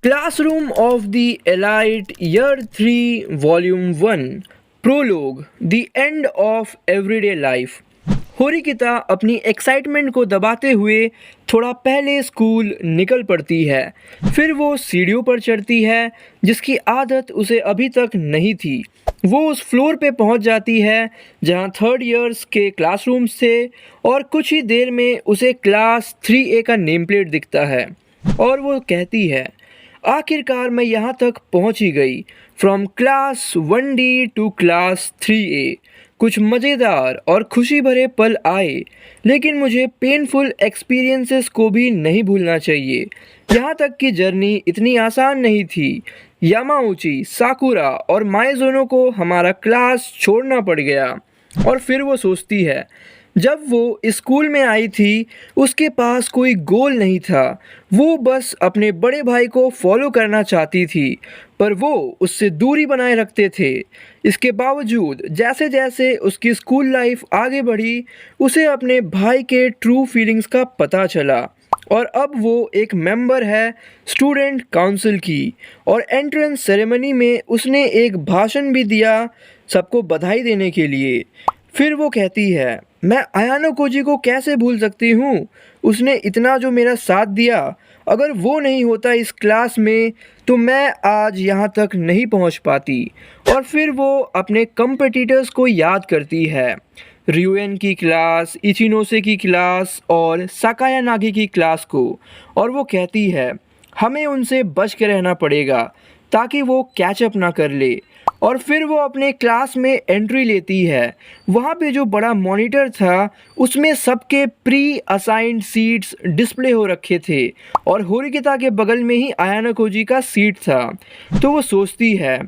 Classroom of the Elite Year 3 Volume 1 Prologue The End of Everyday Life। होरिकिता अपनी excitement को दबाते हुए थोड़ा पहले स्कूल निकल पड़ती है। फिर वो सीढ़ियों पर चढ़ती है जिसकी आदत उसे अभी तक नहीं थी। वो उस फ्लोर पे पहुंच जाती है जहां थर्ड ईयर्स के क्लासरूम्स थे और कुछ ही देर में उसे क्लास 3A का नेम प्लेट दिखता है और वो कहती है, आखिरकार मैं यहाँ तक पहुँच ही गई। From class 1D to class 3A। कुछ मज़ेदार और खुशी भरे पल आए, लेकिन मुझे पेनफुल एक्सपीरियंसेस को भी नहीं भूलना चाहिए। यहाँ तक कि जर्नी इतनी आसान नहीं थी। यामाउची, साकुरा और माइज़ुनो को हमारा क्लास छोड़ना पड़ गया। और फिर वो सोचती है, जब वो स्कूल में आई थी उसके पास कोई गोल नहीं था। वो बस अपने बड़े भाई को फॉलो करना चाहती थी, पर वो उससे दूरी बनाए रखते थे। इसके बावजूद जैसे जैसे उसकी स्कूल लाइफ आगे बढ़ी, उसे अपने भाई के ट्रू फीलिंग्स का पता चला और अब वो एक मेंबर है स्टूडेंट काउंसिल की। और एंट्रेंस सेरेमनी में उसने एक भाषण भी दिया सबको बधाई देने के लिए। फिर वो कहती है, मैं अयानो कोजी को कैसे भूल सकती हूँ। उसने इतना जो मेरा साथ दिया, अगर वो नहीं होता इस क्लास में तो मैं आज यहाँ तक नहीं पहुँच पाती। और फिर वो अपने कंपटीटर्स को याद करती है, रियुएन की क्लास, इचिनोसे की क्लास और साकाया नागी की क्लास को। और वो कहती है, हमें उनसे बच के रहना पड़ेगा ताकि वो कैचअप ना कर ले। और फिर वो अपने क्लास में एंट्री लेती है। वहाँ पे जो बड़ा मॉनिटर था उसमें सबके प्री असाइंड सीट्स डिस्प्ले हो रखे थे और होरिकिता के बगल में ही अयानो कोजी का सीट था। तो वो सोचती है,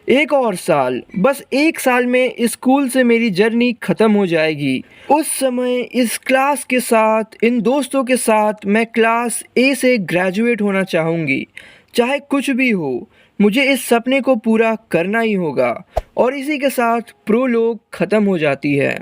एक और साल, बस एक साल में इस स्कूल से मेरी जर्नी ख़त्म हो जाएगी। उस समय इस क्लास के साथ, इन दोस्तों के साथ मैं क्लास A से ग्रेजुएट होना चाहूँगी। चाहे कुछ भी हो, मुझे इस सपने को पूरा करना ही होगा। और इसी के साथ प्रोलोग ख़त्म हो जाती है।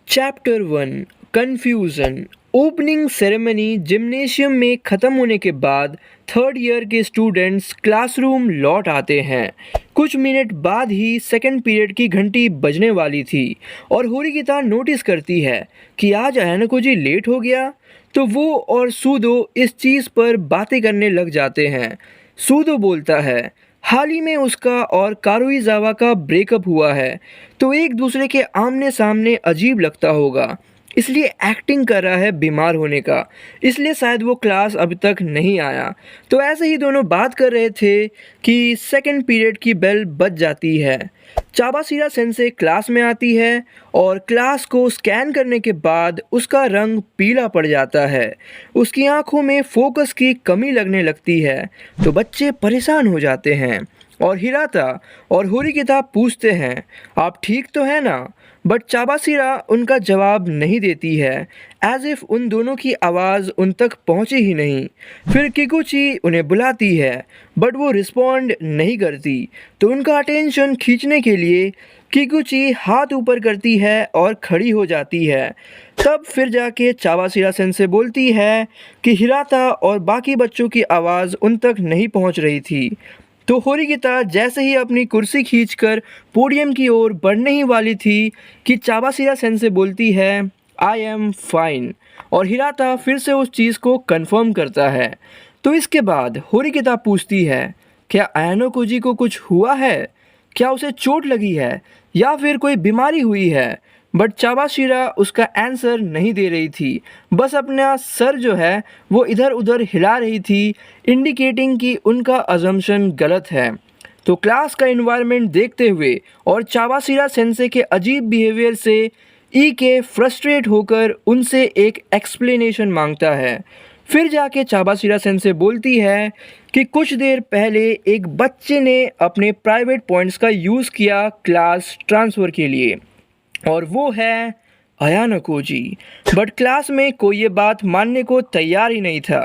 Chapter 1 confusion. Opening ceremony gymnasium में ख़त्म होने के बाद थर्ड ईयर के स्टूडेंट्स क्लासरूम लौट आते हैं। कुछ मिनट बाद ही सेकंड पीरियड की घंटी बजने वाली थी और होरिकिता नोटिस करती है कि आज अयानो कोजी लेट हो गया। तो वो और सूदो इस चीज़ पर बातें करने लग जाते हैं। सूदो बोलता है, हाल ही में उसका और कारुइजावा का ब्रेकअप हुआ है, तो एक दूसरे के आमने सामने अजीब लगता होगा, इसलिए एक्टिंग कर रहा है बीमार होने का, इसलिए शायद वो क्लास अभी तक नहीं आया। तो ऐसे ही दोनों बात कर रहे थे कि सेकंड पीरियड की बेल बज जाती है। चाबासीरा सेंसे क्लास में आती है और क्लास को स्कैन करने के बाद उसका रंग पीला पड़ जाता है। उसकी आंखों में फोकस की कमी लगने लगती है, तो बच्चे परेशान हो जाते हैं और हिराता और होरिकिता पूछते हैं, आप ठीक तो हैं ना। बट चाबासीरा उनका जवाब नहीं देती है, एज इफ़ उन दोनों की आवाज़ उन तक पहुंची ही नहीं। फिर किकुची उन्हें बुलाती है बट वो रिस्पॉन्ड नहीं करती, तो उनका अटेंशन खींचने के लिए किकुची हाथ ऊपर करती है और खड़ी हो जाती है। तब फिर जाके चाबासीरा सेंसे बोलती है कि हिराता और बाकी बच्चों की आवाज़ उन तक नहीं पहुंच रही थी। तो होरिकिता जैसे ही अपनी कुर्सी खींचकर पोडियम की ओर बढ़ने ही वाली थी कि चाबासीरा सेंसे बोलती है, आई एम फाइन। और हिराता फिर से उस चीज़ को कंफर्म करता है। तो इसके बाद होरिकिता पूछती है, क्या अयानो कोजी को कुछ हुआ है? क्या उसे चोट लगी है या फिर कोई बीमारी हुई है? बट चाबाशीरा उसका आंसर नहीं दे रही थी, बस अपना सर जो है वो इधर उधर हिला रही थी, इंडिकेटिंग कि उनका अजम्पशन गलत है। तो क्लास का इन्वायरमेंट देखते हुए और चाबासीरा सेंसे के अजीब बिहेवियर से ई के फ्रस्ट्रेट होकर उनसे एक एक्सप्लेनेशन मांगता है। फिर जाके चाबासीरा सेंसे बोलती है कि कुछ देर पहले एक बच्चे ने अपने प्राइवेट पॉइंट्स का यूज़ किया क्लास ट्रांसफ़र के लिए, और वो है अयानो कोजी। बट क्लास में कोई ये बात मानने को तैयार ही नहीं था,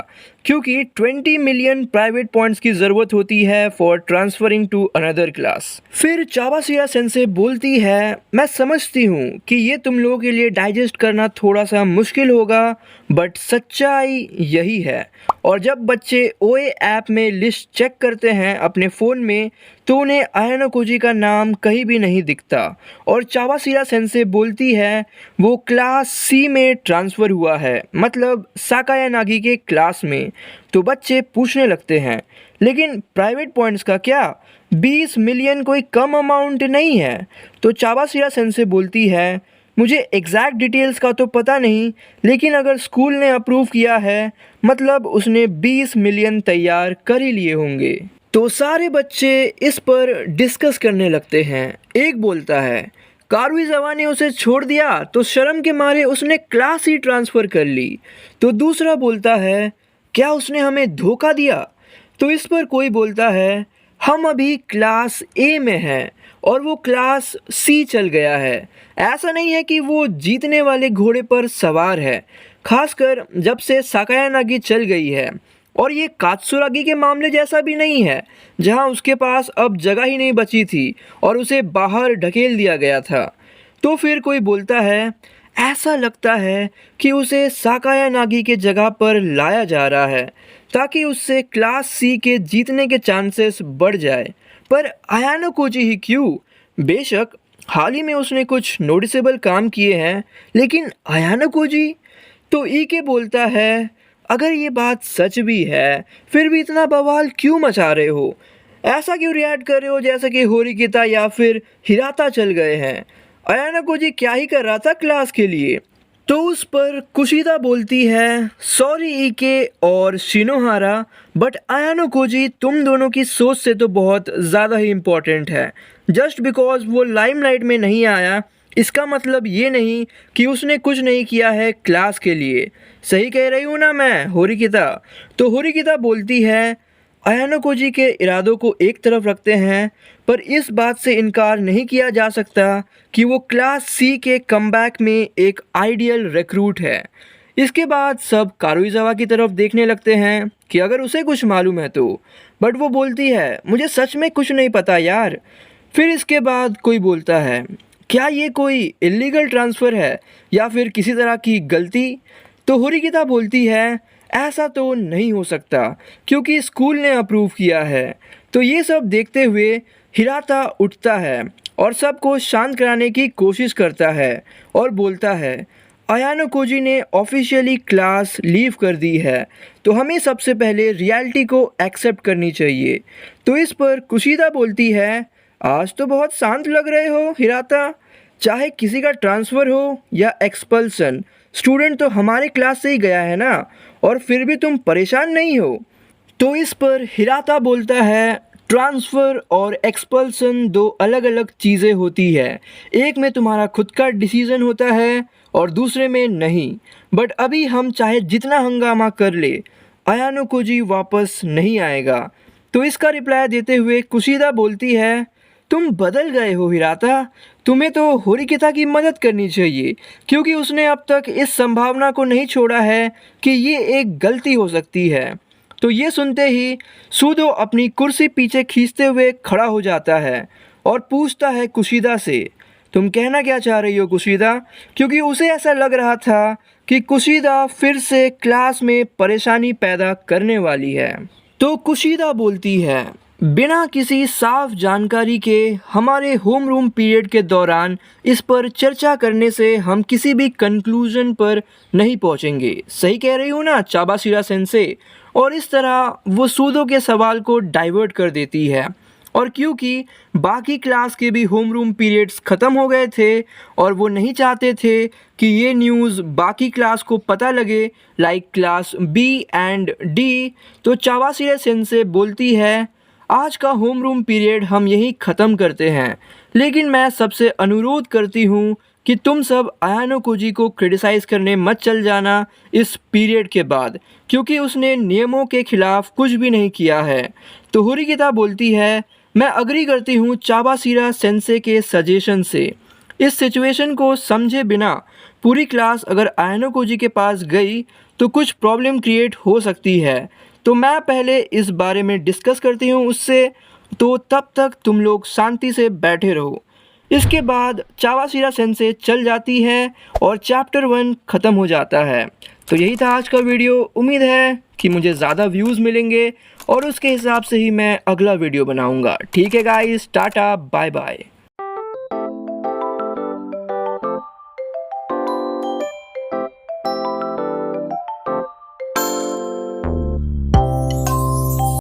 क्योंकि 20 मिलियन प्राइवेट पॉइंट्स की ज़रूरत होती है for transferring to another class. फिर चाबासिरा सेंसे बोलती है, मैं समझती हूँ कि ये तुम लोगों के लिए डाइजेस्ट करना थोड़ा सा मुश्किल होगा, बट सच्चाई यही है। और जब बच्चे ओए ऐप में लिस्ट चेक करते हैं अपने फ़ोन में, तो उन्हें आयानोकोजी का नाम कहीं भी नहीं दिखता। और चाबासिरा सेंसे बोलती है वो क्लास सी में ट्रांसफ़र हुआ है, मतलब साकायानागी के क्लास में। तो बच्चे पूछने लगते हैं, लेकिन प्राइवेट पॉइंट्स का क्या? 20 मिलियन कोई कम अमाउंट नहीं है। तो चाबासिरा सेंसे बोलती है, मुझे एग्जैक्ट डिटेल्स का तो पता नहीं, लेकिन अगर स्कूल ने अप्रूव किया है, मतलब उसने 20 मिलियन तैयार कर ही लिए होंगे। तो सारे बच्चे इस पर डिस्कस करने लगते हैं। एक बोलता है, कारुइज़ावा ने उसे छोड़ दिया तो शर्म के मारे उसने क्लास ही ट्रांसफ़र कर ली। तो दूसरा बोलता है, क्या उसने हमें धोखा दिया? तो इस पर कोई बोलता है, हम अभी क्लास ए में हैं और वो क्लास सी चल गया है। ऐसा नहीं है कि वो जीतने वाले घोड़े पर सवार है, खासकर जब से साकायानागी चल गई है। और ये कात्सुरागी के मामले जैसा भी नहीं है, जहां उसके पास अब जगह ही नहीं बची थी और उसे बाहर ढकेल दिया गया था। तो फिर कोई बोलता है, ऐसा लगता है कि उसे साकायानागी के जगह पर लाया जा रहा है ताकि उससे क्लास सी के जीतने के चांसेस बढ़ जाए। पर आयानोकोजी ही क्यों? बेशक हाल ही में उसने कुछ नोटिसेबल काम किए हैं, लेकिन आयानोकोजी? तो ईके बोलता है, अगर ये बात सच भी है, फिर भी इतना बवाल क्यों मचा रहे हो? ऐसा क्यों रिएक्ट कर रहे हो जैसे कि होरिकिता या फिर हिराता चल गए हैं? आयानोकोजी क्या ही कर रहा था क्लास के लिए? तो उस पर कुशिदा बोलती है, सॉरी ईके और शिनोहारा, बट आयानोकोजी तुम दोनों की सोच से तो बहुत ज़्यादा ही इम्पोर्टेंट है। जस्ट बिकॉज वो लाइमलाइट में नहीं आया, इसका मतलब ये नहीं कि उसने कुछ नहीं किया है क्लास के लिए। सही कह रही हूँ ना मैं, होरिकिता? तो होरिकिता बोलती है, आयानोकोजी के इरादों को एक तरफ रखते हैं, पर इस बात से इनकार नहीं किया जा सकता कि वो क्लास सी के कमबैक में एक आइडियल रिक्रूट है। इसके बाद सब कारुइज़ावा की तरफ देखने लगते हैं कि अगर उसे कुछ मालूम है तो, बट वो बोलती है, मुझे सच में कुछ नहीं पता यार। फिर इसके बाद कोई बोलता है, क्या ये कोई इलीगल ट्रांसफ़र है या फिर किसी तरह की गलती? तो होरिकिता बोलती है, ऐसा तो नहीं हो सकता क्योंकि स्कूल ने अप्रूव किया है। तो ये सब देखते हुए हिराता उठता है और सबको शांत कराने की कोशिश करता है और बोलता है, आयानोकोजी ने ऑफिशियली क्लास लीव कर दी है, तो हमें सबसे पहले रियलिटी को एक्सेप्ट करनी चाहिए। तो इस पर कुशिदा बोलती है, आज तो बहुत शांत लग रहे हो हिराता। चाहे किसी का ट्रांसफ़र हो या एक्सपल्सन, स्टूडेंट तो हमारे क्लास से ही गया है ना, और फिर भी तुम परेशान नहीं हो। तो इस पर हिराता बोलता है, ट्रांसफ़र और एक्सपल्सन दो अलग अलग चीज़ें होती है। एक में तुम्हारा खुद का डिसीज़न होता है और दूसरे में नहीं। बट अभी हम चाहे जितना हंगामा कर ले, आयानोकोजी वापस नहीं आएगा। तो इसका रिप्लाई देते हुए कुशिदा बोलती है, तुम बदल गए हो हिराता, तुम्हें तो होरिकिता की मदद करनी चाहिए क्योंकि उसने अब तक इस संभावना को नहीं छोड़ा है कि ये एक गलती हो सकती है। तो ये सुनते ही सूदो अपनी कुर्सी पीछे खींचते हुए खड़ा हो जाता है और पूछता है कुशिदा से, तुम कहना क्या चाह रही हो कुशिदा? क्योंकि उसे ऐसा लग रहा था कि कुशिदा फिर से क्लास में परेशानी पैदा करने वाली है। तो कुशिदा बोलती है, बिना किसी साफ जानकारी के हमारे होम रूम पीरियड के दौरान इस पर चर्चा करने से हम किसी भी कंक्लूजन पर नहीं पहुंचेंगे। सही कह रही हूँ ना चाबासिरा सेंसे? और इस तरह वो सूदो के सवाल को डाइवर्ट कर देती है। और क्योंकि बाकी क्लास के भी होम रूम पीरियड्स ख़त्म हो गए थे और वो नहीं चाहते थे कि ये न्यूज़ बाकी क्लास को पता लगे, like class B and D, तो चाबासिरा सेंसे बोलती है, आज का होम रूम पीरियड हम यहीं ख़त्म करते हैं, लेकिन मैं सबसे अनुरोध करती हूँ कि तुम सब आयानोकोजी को क्रिटिसाइज़ करने मत चल जाना इस पीरियड के बाद, क्योंकि उसने नियमों के खिलाफ कुछ भी नहीं किया है। तो होरिकिता बोलती है, मैं अग्री करती हूँ चाबासिरा सेंसे के सजेशन से। इस सिचुएशन को समझे बिना पूरी क्लास अगर आयानोकोजी के पास गई तो कुछ प्रॉब्लम क्रिएट हो सकती है, तो मैं पहले इस बारे में डिस्कस करती हूँ उससे, तो तब तक तुम लोग शांति से बैठे रहो। इसके बाद चावासिरा सेंसेई चल जाती है और चैप्टर 1 ख़त्म हो जाता है। तो यही था आज का वीडियो। उम्मीद है कि मुझे ज़्यादा व्यूज़ मिलेंगे और उसके हिसाब से ही मैं अगला वीडियो बनाऊंगा। ठीक है गाइस, टाटा बाय बाय।